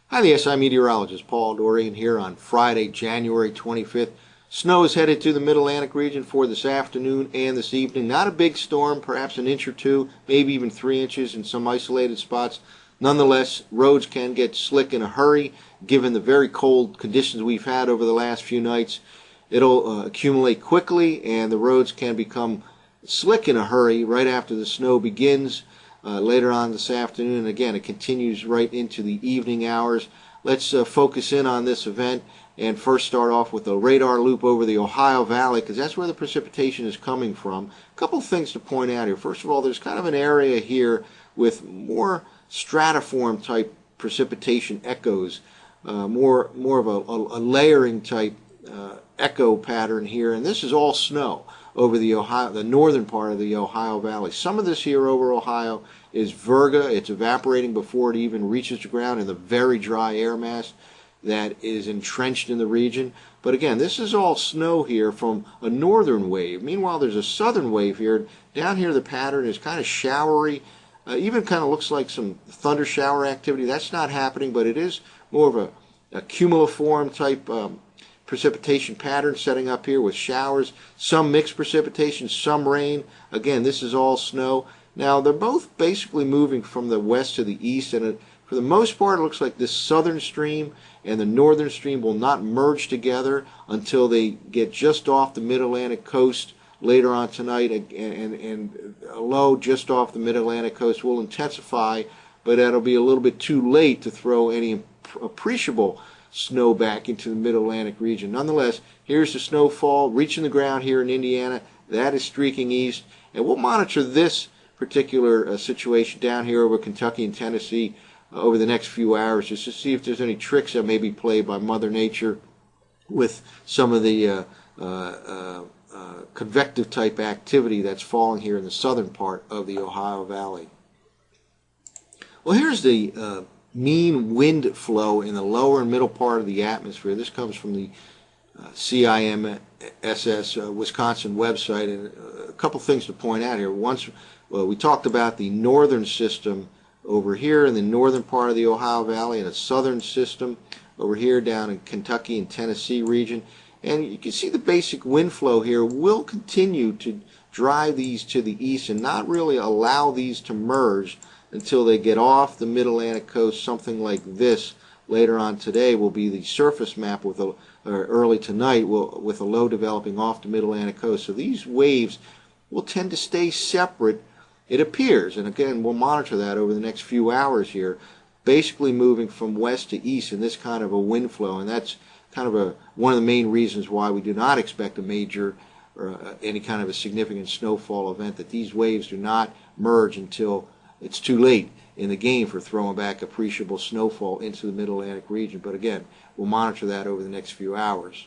Hi, the SI meteorologist Paul Dorian here on Friday, January 25th. Snow is headed to the Mid-Atlantic region for this afternoon and this evening. Not a big storm, perhaps an inch or two, maybe even 3 inches in some isolated spots. Nonetheless, roads can get slick in a hurry given the very cold conditions we've had over the last few nights. It'll accumulate quickly and the roads can become slick in a hurry right after the snow begins. Later on this afternoon, and again, it continues right into the evening hours. Let's focus in on this event and first start off with a radar loop over the Ohio Valley, because that's where the precipitation is coming from. A couple of things to point out here. First of all, there's kind of an area here with more stratiform type precipitation echoes, more of a layering type echo pattern here, and this is all snow over the northern part of the Ohio Valley. Some of this here over Ohio is virga. It's evaporating before it even reaches the ground in the very dry air mass that is entrenched in the region. But again, this is all snow here from a northern wave. Meanwhile, there's a southern wave here. Down here, the pattern is kind of showery. Even kind of looks like some thunder shower activity. That's not happening, but it is more of a cumuliform type precipitation pattern setting up here with showers, some mixed precipitation, some rain. Again, this is all snow. Now, they're both basically moving from the west to the east, and for the most part, it looks like this southern stream and the northern stream will not merge together until they get just off the mid-Atlantic coast later on tonight, and a low just off the mid-Atlantic coast will intensify, but that'll be a little bit too late to throw any appreciable snow back into the mid-Atlantic region. Nonetheless, here's the snowfall reaching the ground here in Indiana. That is streaking east, and we'll monitor this particular situation down here over Kentucky and Tennessee over the next few hours, just to see if there's any tricks that may be played by Mother Nature with some of the convective type activity that's falling here in the southern part of the Ohio Valley. Well, here's the mean wind flow in the lower and middle part of the atmosphere. This comes from the CIMSS Wisconsin website, and a couple things to point out here. Once, we talked about the northern system over here in the northern part of the Ohio Valley, and a southern system over here down in Kentucky and Tennessee region. And you can see the basic wind flow here will continue to drive these to the east and not really allow these to merge until they get off the mid-Atlantic coast. Something like this later on today will be the surface map with or early tonight with a low developing off the mid-Atlantic coast. So these waves will tend to stay separate, it appears, and again we'll monitor that over the next few hours here, basically moving from west to east in this kind of a wind flow, and that's kind of one of the main reasons why we do not expect a major or any kind of a significant snowfall event, that these waves do not merge until it's too late in the game for throwing back appreciable snowfall into the Mid-Atlantic region. But again, we'll monitor that over the next few hours.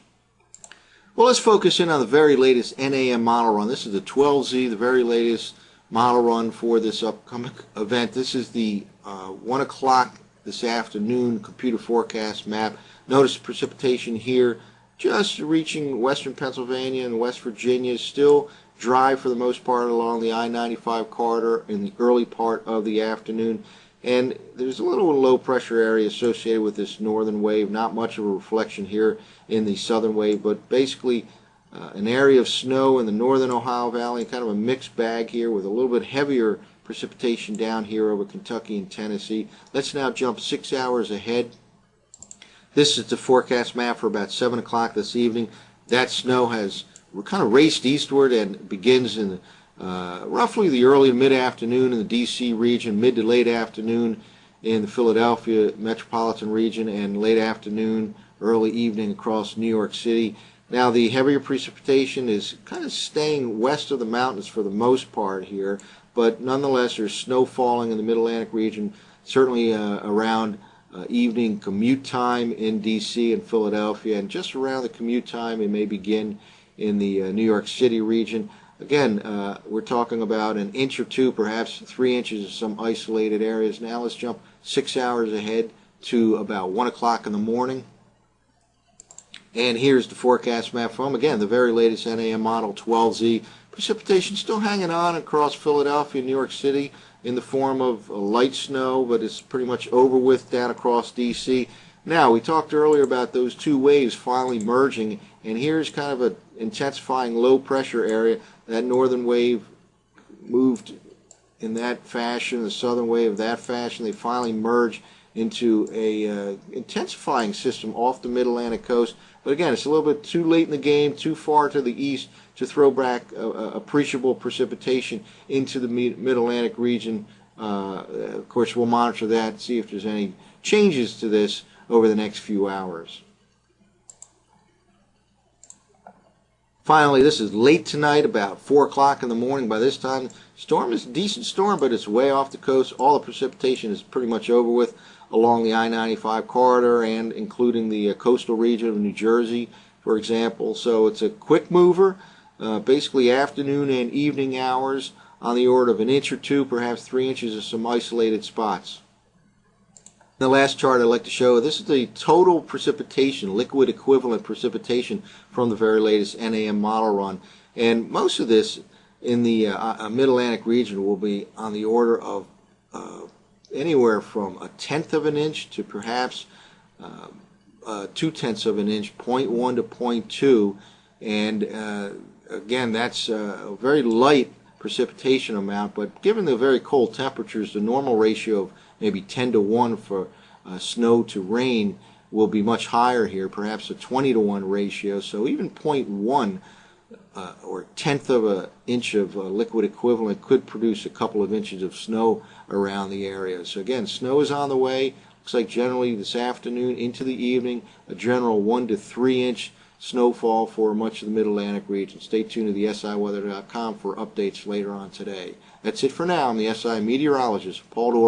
Well, let's focus in on the very latest NAM model run. This is the 12Z, the very latest model run for this upcoming event. This is the 1 o'clock this afternoon computer forecast map. Notice precipitation here just reaching western Pennsylvania and West Virginia, still dry for the most part along the I-95 corridor in the early part of the afternoon. And there's a little low pressure area associated with this northern wave, not much of a reflection here in the southern wave, but basically an area of snow in the northern Ohio Valley, kind of a mixed bag here with a little bit heavier precipitation down here over Kentucky and Tennessee. Let's now jump 6 hours ahead. This is the forecast map for about 7 o'clock this evening. That snow has kind of raced eastward and begins in roughly the early to mid-afternoon in the D.C. region, mid to late afternoon in the Philadelphia metropolitan region, and late afternoon, early evening across New York City. Now, the heavier precipitation is kind of staying west of the mountains for the most part here, but nonetheless there's snow falling in the Mid-Atlantic region, certainly around evening commute time in D.C. and Philadelphia, and just around the commute time it may begin in the New York City region. Again, we're talking about an inch or two, perhaps 3 inches in some isolated areas. Now let's jump 6 hours ahead to about 1 o'clock in the morning. And here's the forecast map from, again, the very latest NAM model 12Z. Precipitation still hanging on across Philadelphia, New York City, in the form of light snow, but it's pretty much over with down across D.C. Now, we talked earlier about those two waves finally merging, and here's kind of an intensifying low pressure area. That northern wave moved in that fashion, the southern wave that fashion. They finally merge into a intensifying system off the mid-Atlantic coast. But again, it's a little bit too late in the game, too far to the east to throw back appreciable precipitation into the mid-Atlantic region. Of course, we'll monitor that, see if there's any changes to this over the next few hours. Finally, this is late tonight, about 4 o'clock in the morning. By this time, storm is a decent storm, but it's way off the coast. All the precipitation is pretty much over with along the I-95 corridor and including the coastal region of New Jersey, for example. So it's a quick mover, basically afternoon and evening hours, on the order of an inch or two, perhaps 3 inches of some isolated spots. The last chart I'd like to show, this is the total precipitation, liquid equivalent precipitation from the very latest NAM model run. And most of this in the Mid-Atlantic region will be on the order of anywhere from 1/10 of an inch to perhaps 2/10 of an inch, 0.1 to 0.2. And again, that's a very light precipitation amount, but given the very cold temperatures, the normal ratio of maybe 10 to 1 for snow to rain will be much higher here, perhaps a 20 to 1 ratio. So even 0.1 or 1/10 of an inch of liquid equivalent could produce a couple of inches of snow around the area. So again, snow is on the way. Looks like generally this afternoon into the evening, a general 1 to 3 inch snowfall for much of the Mid-Atlantic region. Stay tuned to the SIweather.com for updates later on today. That's it for now. I'm the SI meteorologist, Paul Doerr.